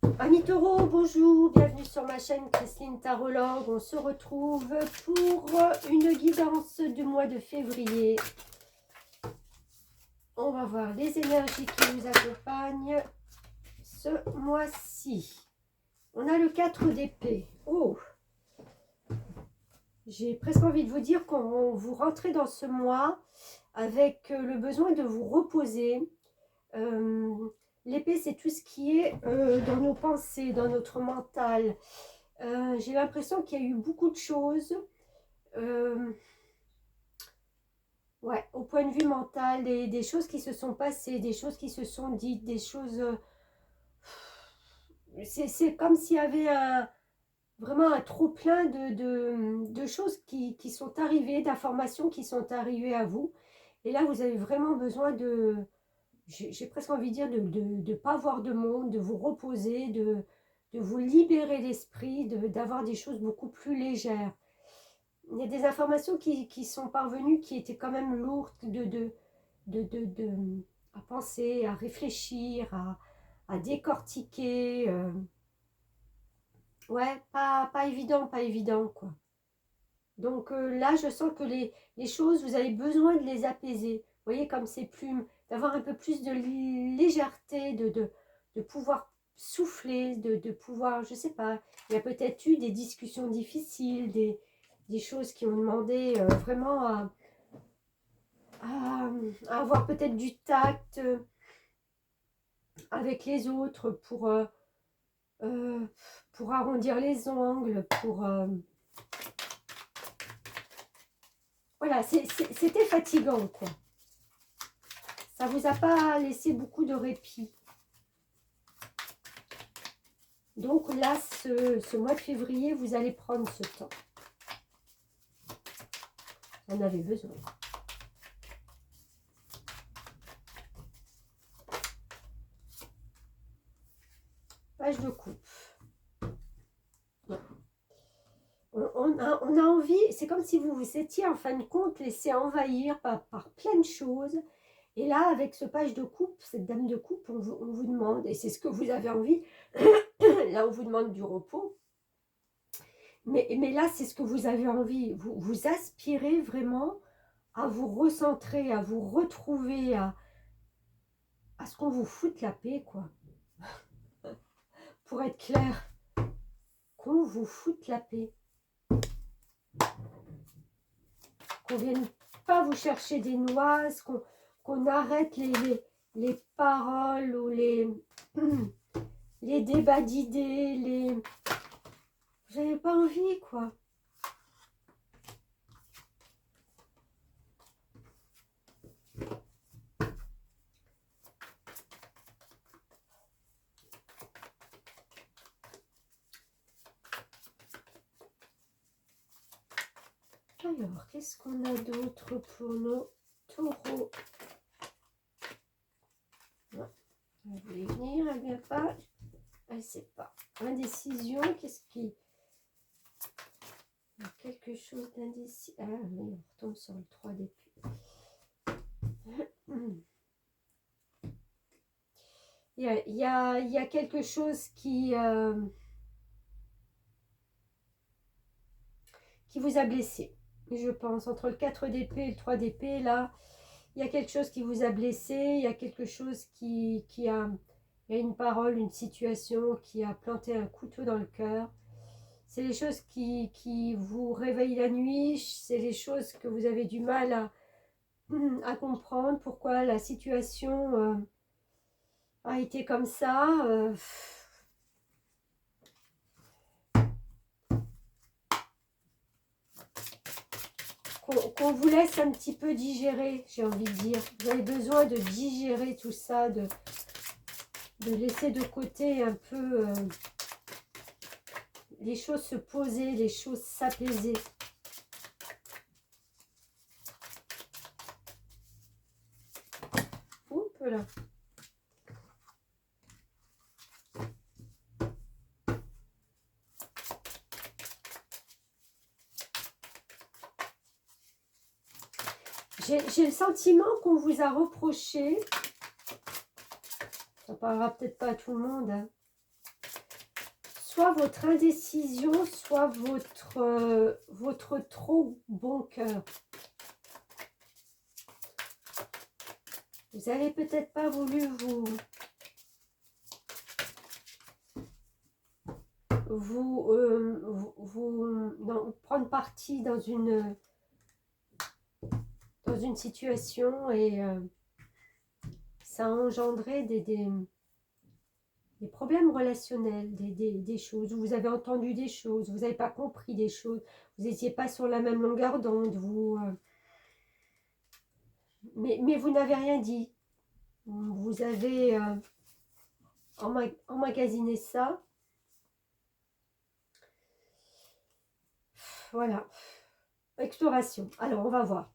Amis taureaux, bonjour, bienvenue sur ma chaîne Christine Tarologue. On se retrouve pour une guidance du mois de février. On va voir les énergies qui nous accompagnent ce mois-ci. On a le 4 d'épée. Oh, j'ai presque envie de vous dire qu'on vous rentrez dans ce mois avec le besoin de vous reposer. L'épée, c'est tout ce qui est dans nos pensées, dans notre mental. J'ai l'impression qu'il y a eu beaucoup de choses, ouais, au point de vue mental, des choses qui se sont passées, des choses qui se sont dites, des choses... c'est comme s'il y avait vraiment un trop-plein de choses qui sont arrivées, d'informations qui sont arrivées à vous. Et là, vous avez vraiment besoin de... J'ai presque envie de dire de ne pas voir de monde, de vous reposer, de vous libérer l'esprit, d'avoir des choses beaucoup plus légères. Il y a des informations qui sont parvenues qui étaient quand même lourdes à penser, à réfléchir, à décortiquer. Ouais, pas évident, pas évident, quoi. Donc là, je sens que les choses, vous avez besoin de les apaiser. Vous voyez, comme ces plumes, d'avoir un peu plus de légèreté, de pouvoir souffler, de pouvoir, je sais pas, il y a peut-être eu des discussions difficiles, des choses qui ont demandé vraiment à avoir peut-être du tact avec les autres euh, pour arrondir les ongles, voilà, c'était fatigant, quoi. Ça vous a pas laissé beaucoup de répit. Donc là, ce mois de février, vous allez prendre ce temps. Vous en avez besoin. Page de coupe. On a envie, c'est comme si vous vous étiez en fin de compte laissé envahir par plein de choses. Et là, avec ce page de coupe, cette dame de coupe, on vous demande, et c'est ce que vous avez envie, là on vous demande du repos. Mais là, c'est ce que vous avez envie. Vous aspirez vraiment à vous recentrer, à vous retrouver, à ce qu'on vous foute la paix, quoi. Pour être clair, qu'on vous foute la paix. Qu'on ne vienne pas vous chercher des noises, qu'on arrête les paroles ou les débats d'idées, vous n'avez pas envie, quoi. Alors, qu'est-ce qu'on a d'autre pour nos taureaux? Elle voulait venir, elle ne vient pas. Elle ne sait pas. Indécision, qu'est-ce qui... Il y a quelque chose d'indécis. Ah oui, on retombe sur le 3 d'épée. Il y a quelque chose qui vous a blessé, je pense. Entre le 4 d'épée et le 3 d'épée, là, il y a quelque chose qui vous a blessé. Il y a quelque chose qui a... Il y a une parole, une situation qui a planté un couteau dans le cœur. C'est les choses qui vous réveillent la nuit. C'est les choses que vous avez du mal à comprendre. Pourquoi la situation a été comme ça. Qu'on vous laisse un petit peu digérer, j'ai envie de dire. Vous avez besoin de digérer tout ça, de laisser de côté un peu les choses se poser, les choses s'apaiser. Oups là. J'ai le sentiment qu'on vous a reproché, ça parlera peut-être pas à tout le monde, hein, soit votre indécision, soit votre trop bon cœur. Vous n'avez peut-être pas voulu prendre parti dans une situation et ça a engendré des problèmes relationnels, des choses, où vous avez entendu des choses, vous n'avez pas compris des choses, vous n'étiez pas sur la même longueur d'onde, mais vous n'avez rien dit. Vous avez emmagasiné ça. Voilà. Exploration. Alors, on va voir.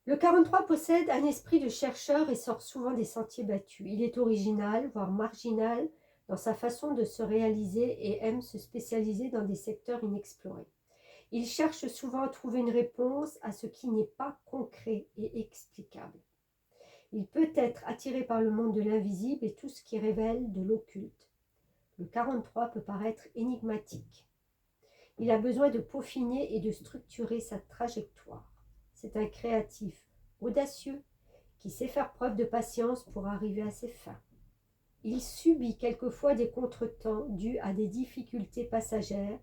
Le 43 possède un esprit de chercheur et sort souvent des sentiers battus. Il est original, voire marginal, dans sa façon de se réaliser et aime se spécialiser dans des secteurs inexplorés. Il cherche souvent à trouver une réponse à ce qui n'est pas concret et explicable. Il peut être attiré par le monde de l'invisible et tout ce qui révèle de l'occulte. Le 43 peut paraître énigmatique. Il a besoin de peaufiner et de structurer sa trajectoire. C'est un créatif audacieux qui sait faire preuve de patience pour arriver à ses fins. Il subit quelquefois des contretemps dus à des difficultés passagères,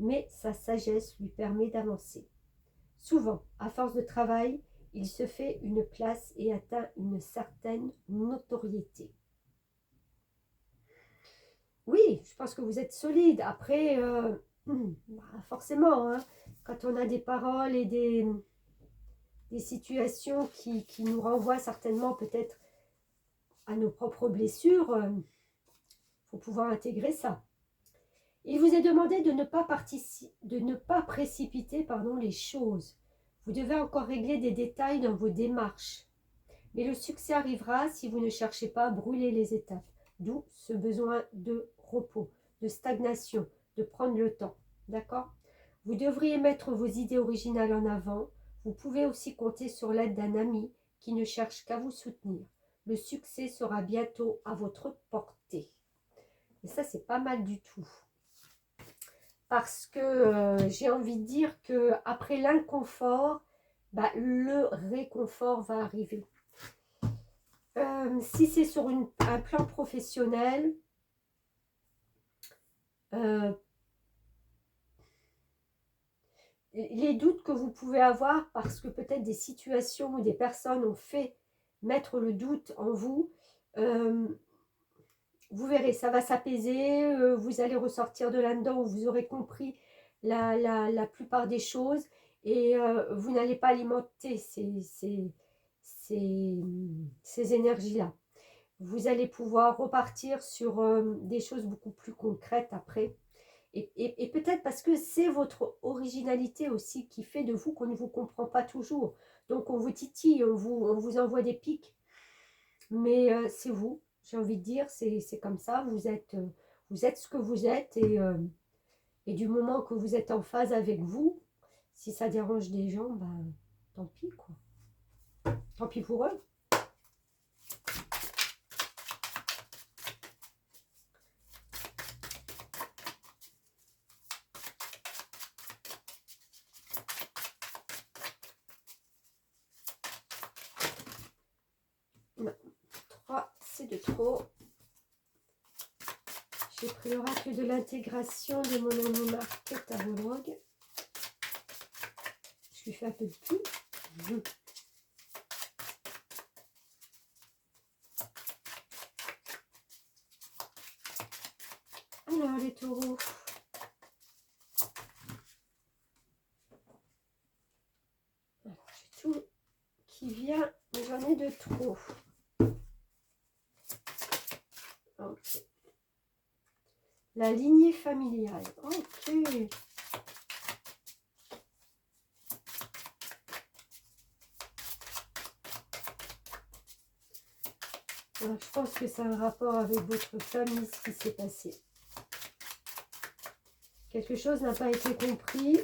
mais sa sagesse lui permet d'avancer. Souvent, à force de travail, il se fait une place et atteint une certaine notoriété. Oui, je pense que vous êtes solide. Après, forcément, hein, quand on a des paroles et des situations qui nous renvoient certainement peut-être à nos propres blessures, faut pouvoir intégrer ça. Il vous est demandé de ne pas précipiter les choses. Vous devez encore régler des détails dans vos démarches. Mais le succès arrivera si vous ne cherchez pas à brûler les étapes. D'où ce besoin de repos, de stagnation, de prendre le temps. D'accord ? Vous devriez mettre vos idées originales en avant. Vous pouvez aussi compter sur l'aide d'un ami qui ne cherche qu'à vous soutenir. Le succès sera bientôt à votre portée. Et ça, c'est pas mal du tout. Parce que j'ai envie de dire qu'après l'inconfort, le réconfort va arriver. Si c'est sur un plan professionnel, les doutes que vous pouvez avoir parce que peut-être des situations ou des personnes ont fait mettre le doute en vous, vous verrez, ça va s'apaiser, vous allez ressortir de là-dedans où vous aurez compris la plupart des choses et vous n'allez pas alimenter ces énergies-là. Vous allez pouvoir repartir sur des choses beaucoup plus concrètes après. Et peut-être parce que c'est votre originalité aussi qui fait de vous qu'on ne vous comprend pas toujours. Donc on vous titille, on vous envoie des pics. Mais c'est vous, j'ai envie de dire, c'est comme ça. Vous êtes ce que vous êtes. Et du moment que vous êtes en phase avec vous, si ça dérange des gens, tant pis quoi. Tant pis pour eux. C'est de trop. J'ai pris l'oracle de l'intégration de mon ami Marc tarologue. Je lui fais un peu de pub. Alors les taureaux. Alors j'ai tout qui vient, mais j'en ai de trop. Ok. La lignée familiale. Ok. Alors, je pense que c'est un rapport avec votre famille, ce qui s'est passé. Quelque chose n'a pas été compris.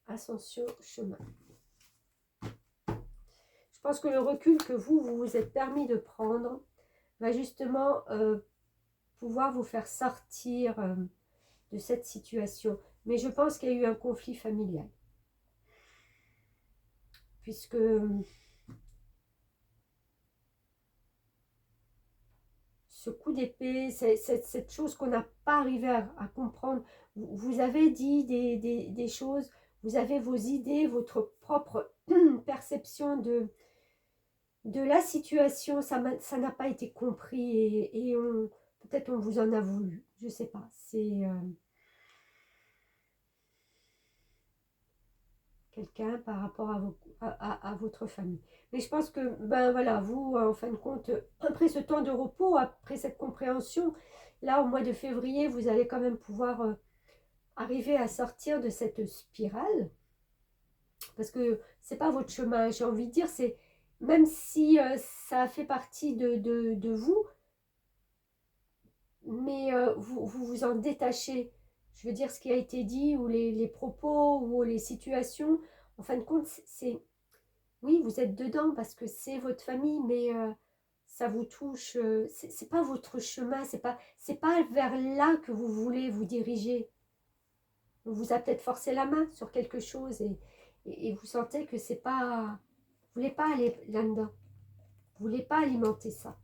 Ascension, chemin. Je pense que le recul que vous vous êtes permis de prendre va justement pouvoir vous faire sortir de cette situation. Mais je pense qu'il y a eu un conflit familial. Puisque ce coup d'épée, cette chose qu'on n'a pas arrivé à comprendre, vous avez dit des choses, vous avez vos idées, votre propre perception de la situation, ça n'a pas été compris et peut-être on vous en a voulu, je sais pas, c'est quelqu'un par rapport à votre famille. Mais je pense que, ben voilà, vous, en fin de compte, après ce temps de repos, après cette compréhension, là, au mois de février, vous allez quand même pouvoir arriver à sortir de cette spirale, parce que c'est pas votre chemin, j'ai envie de dire, c'est même si ça fait partie de vous, mais vous en détachez. Je veux dire, ce qui a été dit, ou les propos, ou les situations, en fin de compte, c'est oui, vous êtes dedans parce que c'est votre famille, mais ça vous touche. C'est pas votre chemin, c'est pas vers là que vous voulez vous diriger. On vous a peut-être forcé la main sur quelque chose et vous sentez que c'est pas. Vous voulez pas aller là-dedans. Vous voulez pas alimenter ça.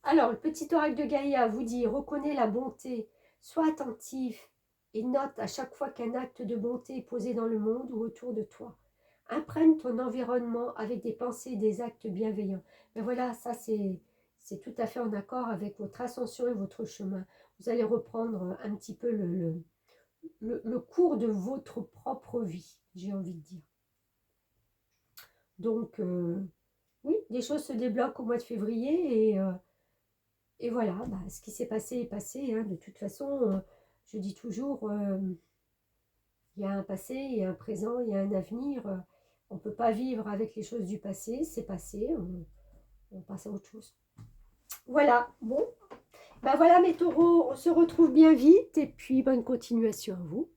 Alors, le petit oracle de Gaïa vous dit, reconnais la bonté, sois attentif et note à chaque fois qu'un acte de bonté est posé dans le monde ou autour de toi. Imprègne ton environnement avec des pensées et des actes bienveillants. Mais voilà, ça c'est tout à fait en accord avec votre ascension et votre chemin. Vous allez reprendre un petit peu le cours de votre propre vie, j'ai envie de dire. Donc, oui, des choses se débloquent au mois de février et voilà, bah, ce qui s'est passé est passé. Hein. De toute façon, je dis toujours, il y a un passé, il y a un présent, il y a un avenir. On ne peut pas vivre avec les choses du passé, c'est passé, on passe à autre chose. Voilà, bon, ben voilà mes taureaux, on se retrouve bien vite et puis bonne continuation à vous.